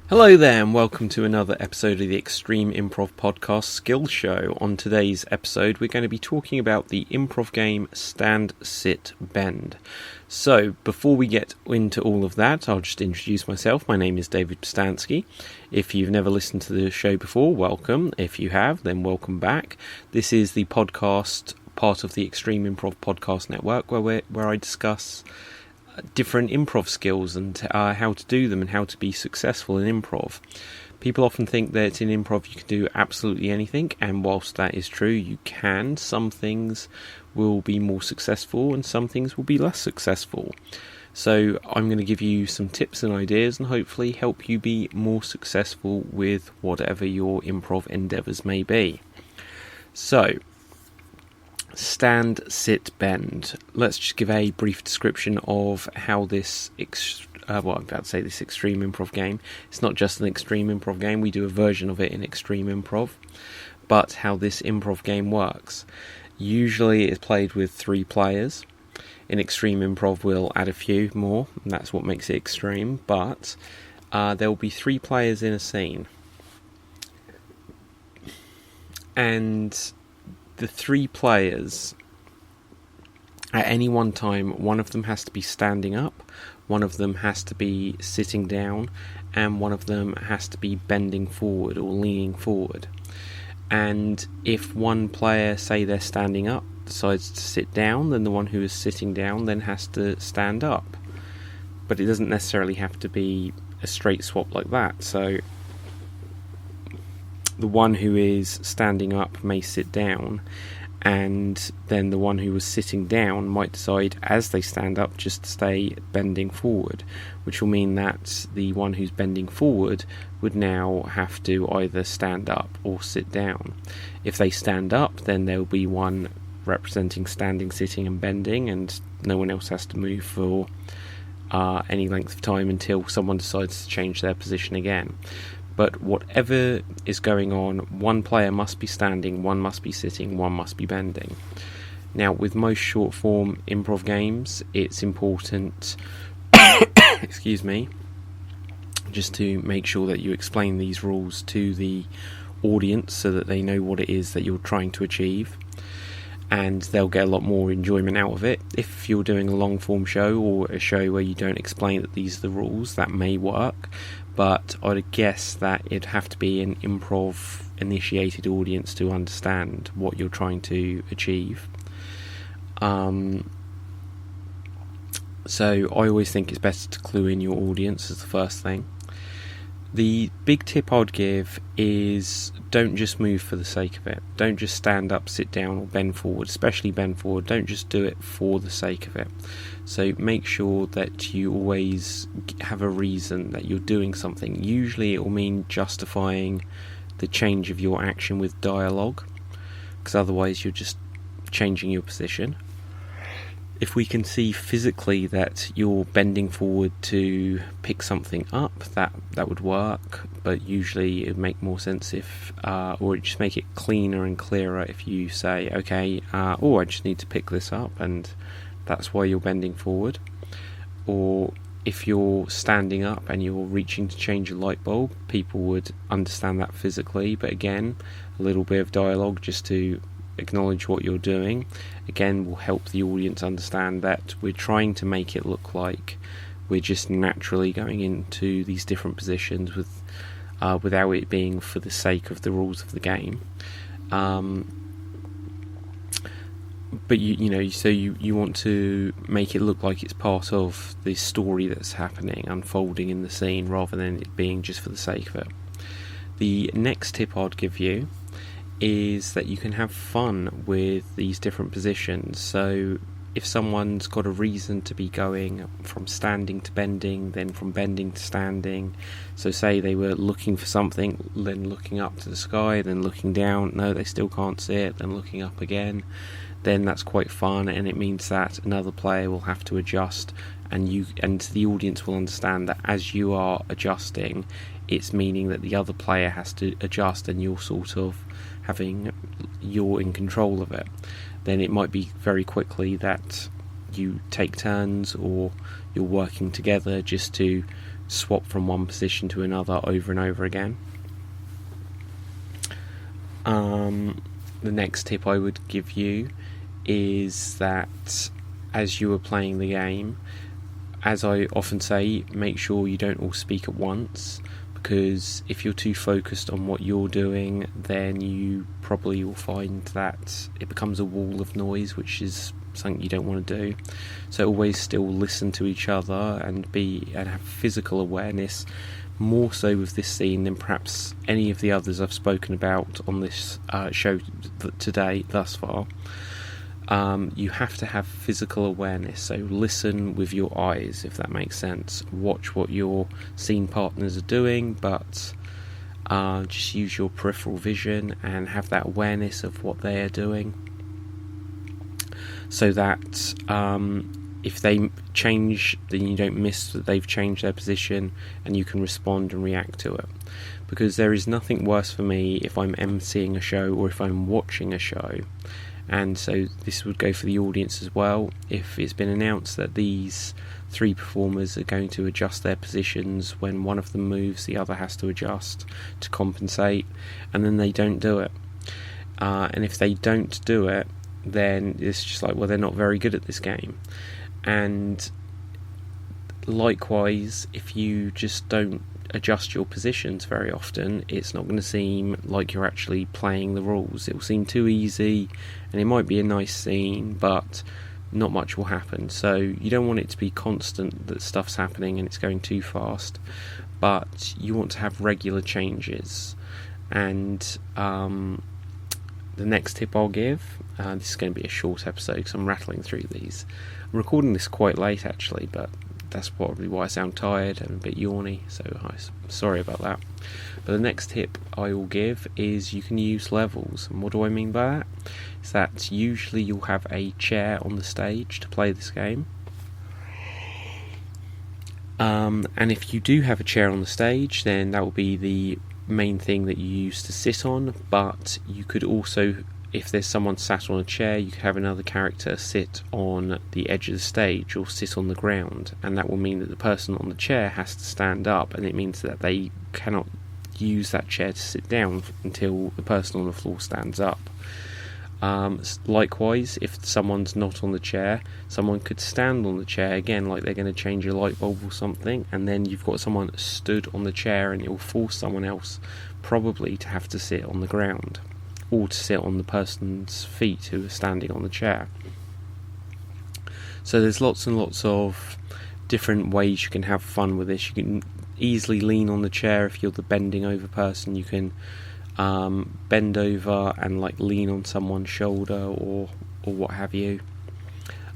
Hello there and welcome to another episode of the Extreme Improv Podcast Skill Show. On today's episode we're going to be talking about the improv game Stand, Sit, Bend. So before we get into all of that, I'll just introduce myself. My name is David Pustansky. If you've never listened to the show before, welcome. If you have, then welcome back. This is the podcast, part of the Extreme Improv Podcast Network, where I discuss different improv skills and how to do them and how to be successful in improv. People often think that in improv you can do absolutely anything, and whilst that is true, you can. Some things will be more successful and some things will be less successful. So I'm going to give you some tips and ideas and hopefully help you be more successful with whatever your improv endeavours may be. So, Stand, Sit, Bend. Let's just give a brief description of how this I'm about to say this extreme improv game. It's not just an extreme improv game. We do a version of it in extreme improv. But how this improv game works. Usually it's played with 3 players. In extreme improv we'll add a few more, and that's what makes it extreme. But there will be 3 players in a scene. And the 3 players, at any one time, one of them has to be standing up, one of them has to be sitting down, and one of them has to be bending forward or leaning forward. And if one player, say they're standing up, decides to sit down, then the one who is sitting down then has to stand up. But it doesn't necessarily have to be a straight swap like that. So the one who is standing up may sit down, and then the one who was sitting down might decide as they stand up just to stay bending forward, which will mean that the one who's bending forward would now have to either stand up or sit down. If they stand up, then there will be one representing standing, sitting and bending, and no one else has to move for any length of time until someone decides to change their position again. But whatever is going on, one player must be standing, one must be sitting, one must be bending. Now, with most short form improv games, it's important excuse me, just to make sure that you explain these rules to the audience so that they know what it is that you're trying to achieve, and they'll get a lot more enjoyment out of it. If you're doing a long form show or a show where you don't explain that these are the rules, that may work, but I'd guess that it'd have to be an improv initiated audience to understand what you're trying to achieve. So I always think it's better to clue in your audience as the first thing. The big tip I'd give is don't just move for the sake of it. Don't just stand up, sit down or bend forward, especially bend forward. Don't just do it for the sake of it. So make sure that you always have a reason that you're doing something. Usually it will mean justifying the change of your action with dialogue, because otherwise you're just changing your position. If we can see physically that you're bending forward to pick something up, that would work, but usually it would make more sense if, or just make it cleaner and clearer if you say, okay, I just need to pick this up, and that's why you're bending forward. Or if you're standing up and you're reaching to change a light bulb, people would understand that physically, but again, a little bit of dialogue just to acknowledge what you're doing again will help the audience understand that we're trying to make it look like we're just naturally going into these different positions without it being for the sake of the rules of the game. But you want to make it look like it's part of the story that's happening, unfolding in the scene, rather than it being just for the sake of it. The next tip I'd give you is that you can have fun with these different positions. So if someone's got a reason to be going from standing to bending, then from bending to standing, so say they were looking for something, then looking up to the sky, then looking down, no, they still can't see it, then looking up again, then that's quite fun, and it means that another player will have to adjust, and the audience will understand that as you are adjusting, it's meaning that the other player has to adjust, and you're in control of it. Then it might be very quickly that you take turns or you're working together just to swap from one position to another over and over again. The next tip I would give you is that as you are playing the game, as I often say, make sure you don't all speak at once, because if you're too focused on what you're doing, then you probably will find that it becomes a wall of noise, which is something you don't want to do. So always still listen to each other and have physical awareness, more so with this scene than perhaps any of the others I've spoken about on this show today thus far. You have to have physical awareness, so listen with your eyes, if that makes sense. Watch what your scene partners are doing, but just use your peripheral vision and have that awareness of what they are doing, so that if they change, then you don't miss that they've changed their position, and you can respond and react to it. Because there is nothing worse for me if I'm emceeing a show or if I'm watching a show, and so this would go for the audience as well. If it's been announced that these 3 performers are going to adjust their positions, when one of them moves, the other has to adjust to compensate, and then they don't do it. And if they don't do it, then it's just like, well, they're not very good at this game. And likewise, if you just don't adjust your positions very often, it's not going to seem like you're actually playing the rules. It will seem too easy, and it might be a nice scene, but not much will happen. So you don't want it to be constant that stuff's happening and it's going too fast, but you want to have regular changes. And the next tip I'll give, this is going to be a short episode because I'm rattling through these. I'm recording this quite late actually, but that's probably why I sound tired and a bit yawny, so I'm sorry about that. But the next tip I will give is you can use levels. And what do I mean by that? Is that usually you'll have a chair on the stage to play this game. And if you do have a chair on the stage, then that will be the main thing that you use to sit on, but you could also, if there's someone sat on a chair, you could have another character sit on the edge of the stage or sit on the ground, and that will mean that the person on the chair has to stand up, and it means that they cannot use that chair to sit down until the person on the floor stands up. Likewise, if someone's not on the chair, someone could stand on the chair again, like they're going to change a light bulb or something, and then you've got someone stood on the chair, and it will force someone else probably to have to sit on the ground, or to sit on the person's feet who are standing on the chair. So there's lots and lots of different ways you can have fun with this. You can easily lean on the chair if you're the bending over person. You can bend over and like lean on someone's shoulder or what have you.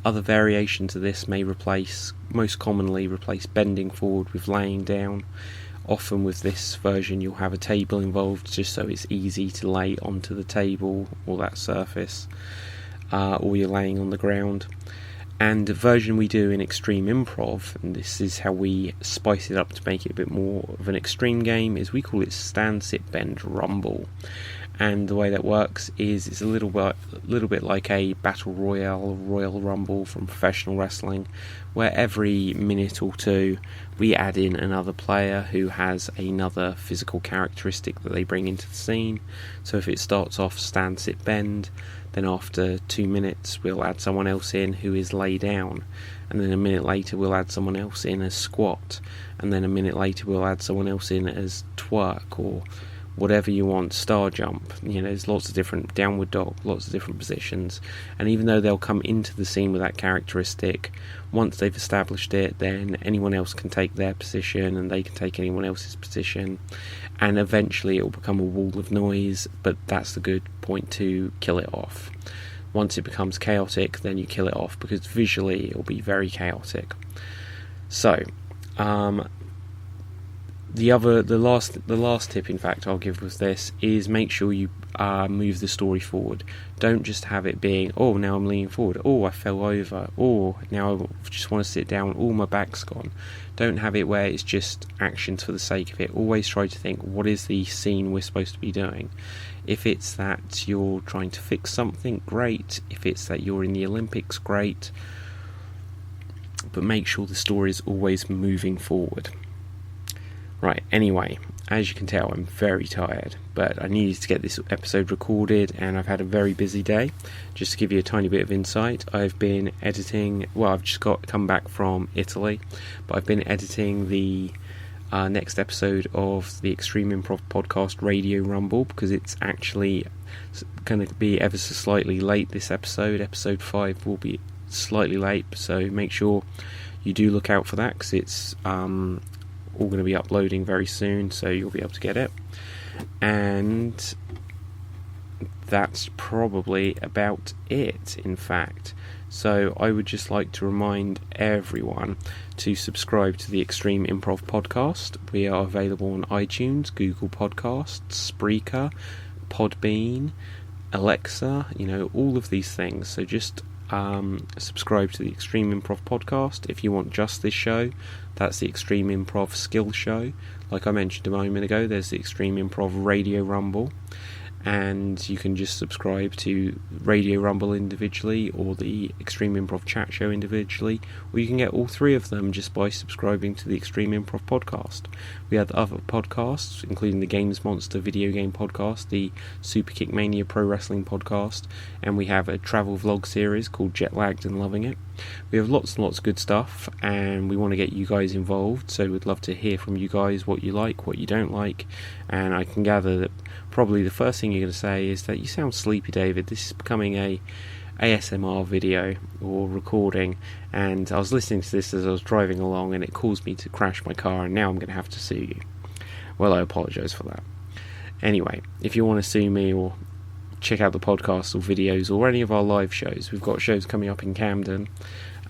Other variations of this may most commonly replace bending forward with laying down. Often with this version you'll have a table involved, just so it's easy to lay onto the table or that surface, or you're laying on the ground. And the version we do in Extreme Improv, and this is how we spice it up to make it a bit more of an extreme game, is we call it Stand, Sit, Bend, Rumble. And the way that works is it's a little bit like a battle royale, Royal Rumble from professional wrestling, where every minute or two we add in another player who has another physical characteristic that they bring into the scene. So if it starts off Stand, Sit, Bend, then after 2 minutes we'll add someone else in who is lay down, and then a minute later we'll add someone else in as squat, and then a minute later we'll add someone else in as twerk or whatever you want, star jump. There's lots of different downward dog, lots of different positions, and even though they'll come into the scene with that characteristic, once they've established it, then anyone else can take their position and they can take anyone else's position, and eventually it will become a wall of noise. But that's the good point to kill it off. Once it becomes chaotic, then you kill it off, because visually it will be very chaotic. So the last tip, in fact, I'll give with this is make sure you move the story forward. Don't just have it being, oh, now I'm leaning forward, oh, I fell over, oh, now I just want to sit down, oh, my back's gone. Don't have it where it's just actions for the sake of it. Always try to think, what is the scene we're supposed to be doing? If it's that you're trying to fix something, great. If it's that you're in the Olympics, great. But make sure the story is always moving forward. Right, anyway, as you can tell, I'm very tired, but I needed to get this episode recorded, and I've had a very busy day. Just to give you a tiny bit of insight, I've been editing, I've just come back from Italy, but I've been editing the next episode of the Extreme Improv podcast Radio Rumble, because it's actually going to be ever so slightly late. This episode 5 will be slightly late, so make sure you do look out for that, because it's all going to be uploading very soon, so you'll be able to get it. And that's probably about it, in fact. So I would just like to remind everyone to subscribe to the Extreme Improv podcast. We are available on iTunes, Google Podcasts, Spreaker, Podbean, Alexa, all of these things. So just subscribe to the Extreme Improv podcast. If you want just this show, that's the Extreme Improv Skill Show. Like I mentioned a moment ago, there's the Extreme Improv Radio Rumble, and you can just subscribe to Radio Rumble individually or the Extreme Improv Chat Show individually, or you can get all three of them just by subscribing to the Extreme Improv podcast. We have other podcasts, including the Games Monster video game podcast, the Super Kick Mania Pro Wrestling podcast, and we have a travel vlog series called Jet Lagged and Loving It. We have lots and lots of good stuff, and we want to get you guys involved, so we'd love to hear from you guys what you like, what you don't like. And I can gather that probably the first thing you're going to say is that you sound sleepy, David. This is becoming a ASMR video or recording, and I was listening to this as I was driving along, and it caused me to crash my car, and now I'm going to have to sue you. Well, I apologise for that. Anyway, if you want to sue me or check out the podcasts or videos or any of our live shows, we've got shows coming up in Camden,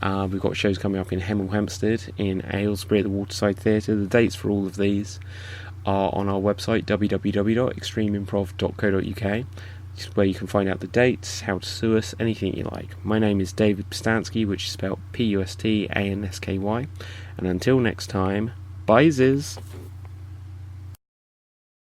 we've got shows coming up in Hemel Hempstead, in Aylesbury at the Waterside Theatre. The dates for all of these are on our website, www.extremeimprov.co.uk, where you can find out the dates, how to sue us, anything you like. My name is David Pustansky, which is spelled Pustansky, and until next time, bye Ziz.